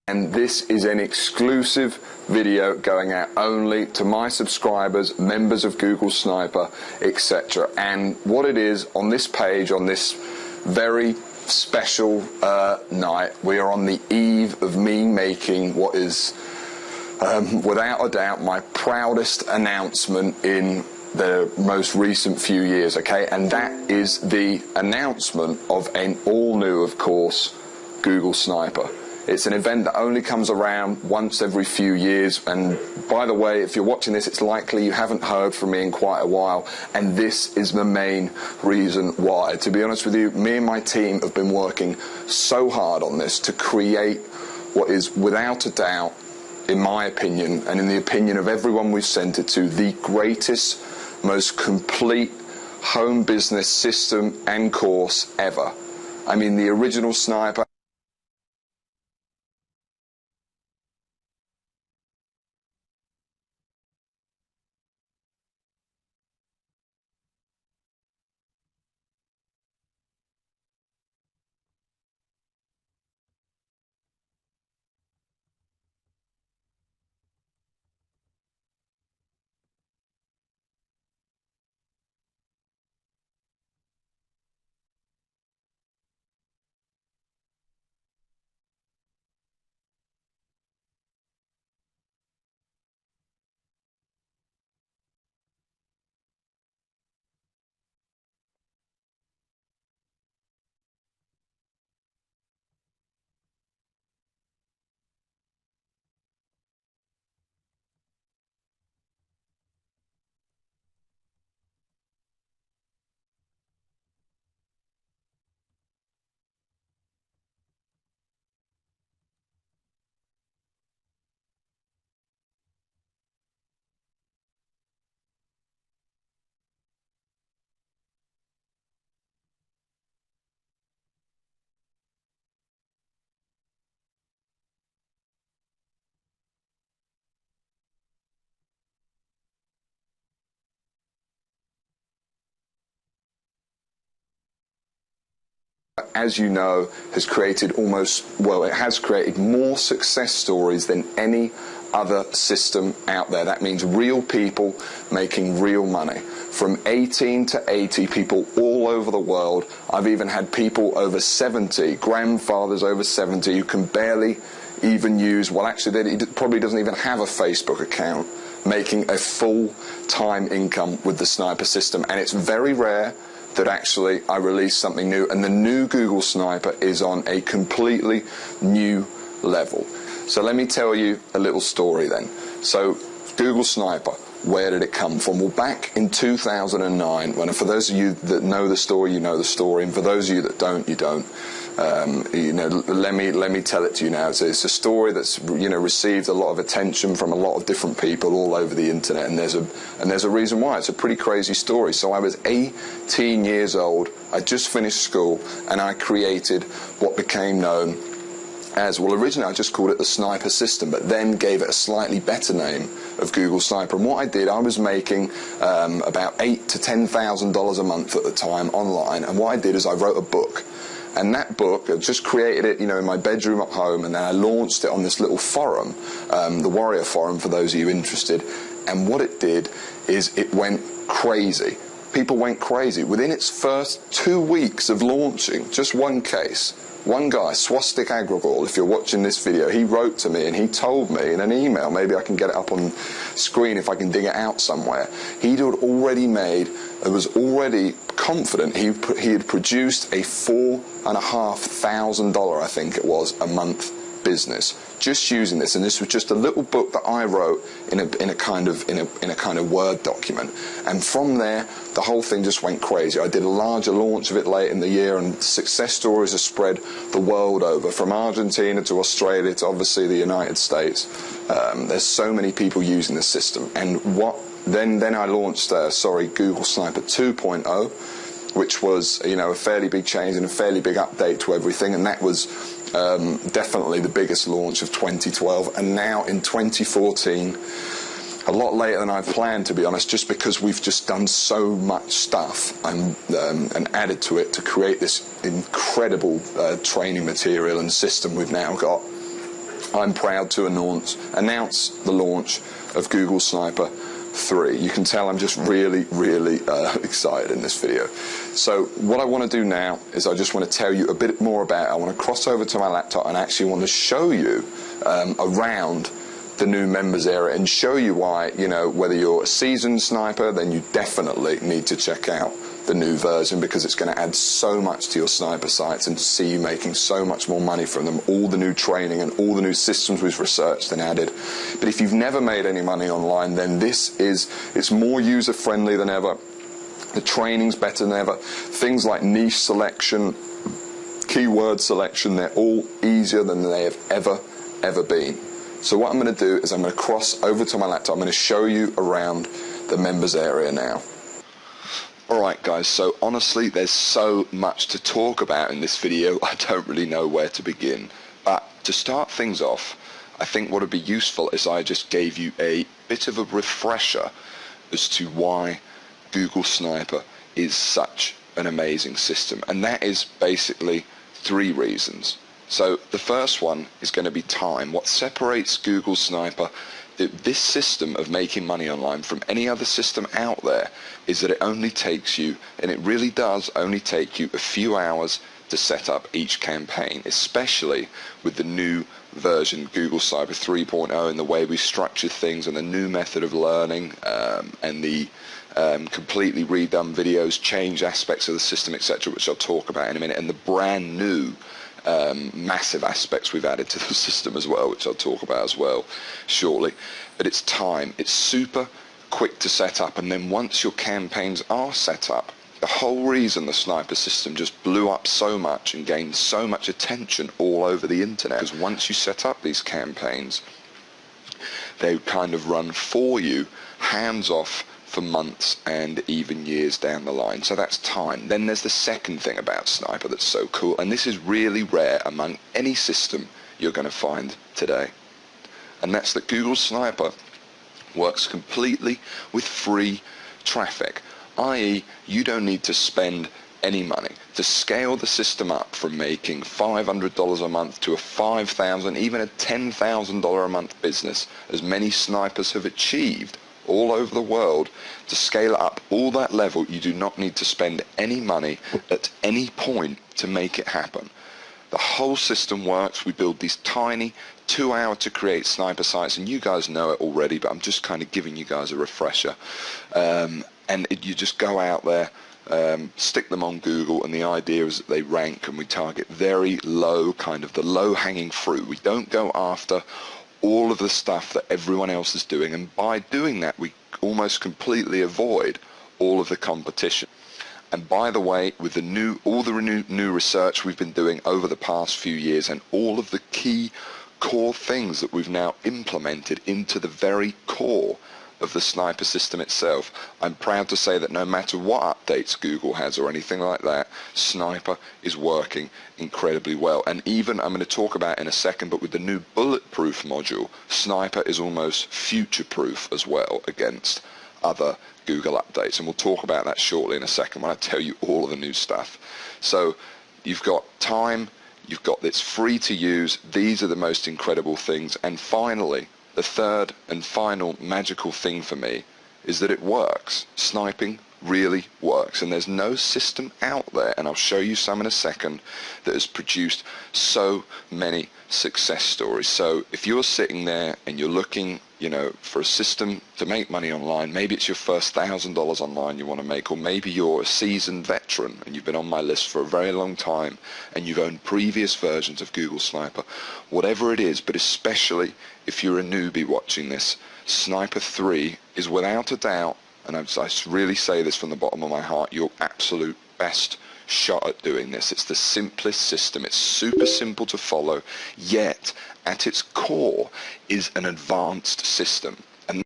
And this is an exclusive video going out only to my subscribers, members of Google Sniper, etc. And what it is on this page, on this very special night, we are on the eve of me making what is without a doubt my proudest announcement in the most recent few years, okay? And that is the announcement of an all-new, of course, Google Sniper. It's an event that only comes around once every few years, and by the way, if you're watching this, it's likely you haven't heard from me in quite a while, and this is the main reason why. To be honest with you, me and my team have been working so hard on this to create what is, without a doubt, in my opinion, and in the opinion of everyone we've sent it to, the greatest, most complete home business system and course ever. I mean, the original Sniper. As you know, has created it has created more success stories than any other system out there. That means real people making real money. From 18 to 80 people all over the world. I've even had people over 70, grandfathers over 70, who can barely even use, well actually he probably doesn't even have a Facebook account, making a full-time income with the Sniper system. And it's very rare that actually I release something new, and the new Google Sniper is on a completely new level. So let me tell you a little story then. So Google Sniper, where did it come from? Well, back in 2009, when, for those of you that know the story, you know the story, and for those of you that don't, you don't. You know, let me tell it to you now. It's a story that's, you know, received a lot of attention from a lot of different people all over the internet, and there's a reason why. It's a pretty crazy story. So I was 18 years old. I just finished school, and I created what became known as, well, originally I just called it the Sniper system, but then gave it a slightly better name of Google Sniper. And what I did, I was making about $8,000 to $10,000 a month at the time online, and what I did is I wrote a book. And that book, I just created it, you know, in my bedroom at home, and then I launched it on this little forum, the Warrior Forum, for those of you interested. And what it did is it went crazy. People went crazy. Within its first 2 weeks of launching, just one case, one guy, Swastik Agrawal, if you're watching this video, he wrote to me and he told me in an email, maybe I can get it up on screen if I can dig it out somewhere, he had already made, was already confident he had produced a $4,500, I think it was, a month business just using this. And this was just a little book that I wrote in a kind of Word document, and from there the whole thing just went crazy. I did a larger launch of it late in the year, and success stories are spread the world over, from Argentina to Australia to obviously the United States. There's so many people using the system. And then I launched Google Sniper 2.0, which was, you know, a fairly big change and a fairly big update to everything, and that was definitely the biggest launch of 2012. And now in 2014, a lot later than I've planned, to be honest, just because we've just done so much stuff and added to it to create this incredible training material and system we've now got. I'm proud to announce the launch of Google Sniper 3. You can tell I'm just really excited in this video. So what I want to do now is I just want to tell you a bit more about it. I want to cross over to my laptop and actually want to show you around the new members area and show you why, you know, whether you're a seasoned sniper, then you definitely need to check out the new version, because it's going to add so much to your sniper sites and see you making so much more money from them. All the new training and all the new systems we've researched and added. But if you've never made any money online, then it's more user friendly than ever. The training's better than ever. Things like niche selection, keyword selection, they're all easier than they have ever been. So what I'm going to do is I'm going to cross over to my laptop. I'm going to show you around the members area now. Alright guys, so honestly there's so much to talk about in this video, I don't really know where to begin. But to start things off, I think what would be useful is I just gave you a bit of a refresher as to why Google Sniper is such an amazing system. And that is basically 3 reasons. So the first one is going to be time. What separates Google Sniper, this system of making money online, from any other system out there, is that it only takes you, and it really does only take you, a few hours to set up each campaign, especially with the new version Google Sniper 3.0 and the way we structure things and the new method of learning and the completely redone videos, change aspects of the system, etc., which I'll talk about in a minute, and the brand new massive aspects we've added to the system as well, which I'll talk about as well shortly. But it's time. It's super quick to set up, and then once your campaigns are set up, the whole reason the sniper system just blew up so much and gained so much attention all over the internet is once you set up these campaigns, they kind of run for you, hands off, for months and even years down the line. So that's time. Then there's the second thing about Sniper that's so cool, and this is really rare among any system you're going to find today, and that's that Google Sniper works completely with free traffic, i.e. you don't need to spend any money to scale the system up from making $500 a month to a $5,000, even a $10,000 a month business, as many snipers have achieved all over the world. To scale up all that level, you do not need to spend any money at any point to make it happen. The whole system works. We build these tiny 2-hour to create sniper sites, and you guys know it already, but I'm just kind of giving you guys a refresher. You just go out there, stick them on Google, and the idea is that they rank, and we target very low, kind of the low-hanging fruit. We don't go after all of the stuff that everyone else is doing, and by doing that we almost completely avoid all of the competition. And by the way, with all the new research we've been doing over the past few years, and all of the key core things that we've now implemented into the very core of the sniper system itself, I'm proud to say that no matter what updates Google has or anything like that, Sniper is working incredibly well. And even, I'm going to talk about in a second, but with the new bulletproof module, Sniper is almost future-proof as well against other Google updates, and we'll talk about that shortly in a second when I tell you all of the new stuff. So you've got time, you've got this free to use, these are the most incredible things, and finally, the third and final magical thing for me is that it works. Sniping really works, and there's no system out there, and I'll show you some in a second, that has produced so many success stories. So if you're sitting there and you're looking, you know, for a system to make money online, maybe it's your first $1,000 online you want to make, or maybe you're a seasoned veteran and you've been on my list for a very long time and you've owned previous versions of Google Sniper, whatever it is, but especially if you're a newbie watching this, Sniper 3 is without a doubt, and I really say this from the bottom of my heart, your absolute best shot at doing this. It's the simplest system. It's super simple to follow, yet at its core is an advanced system.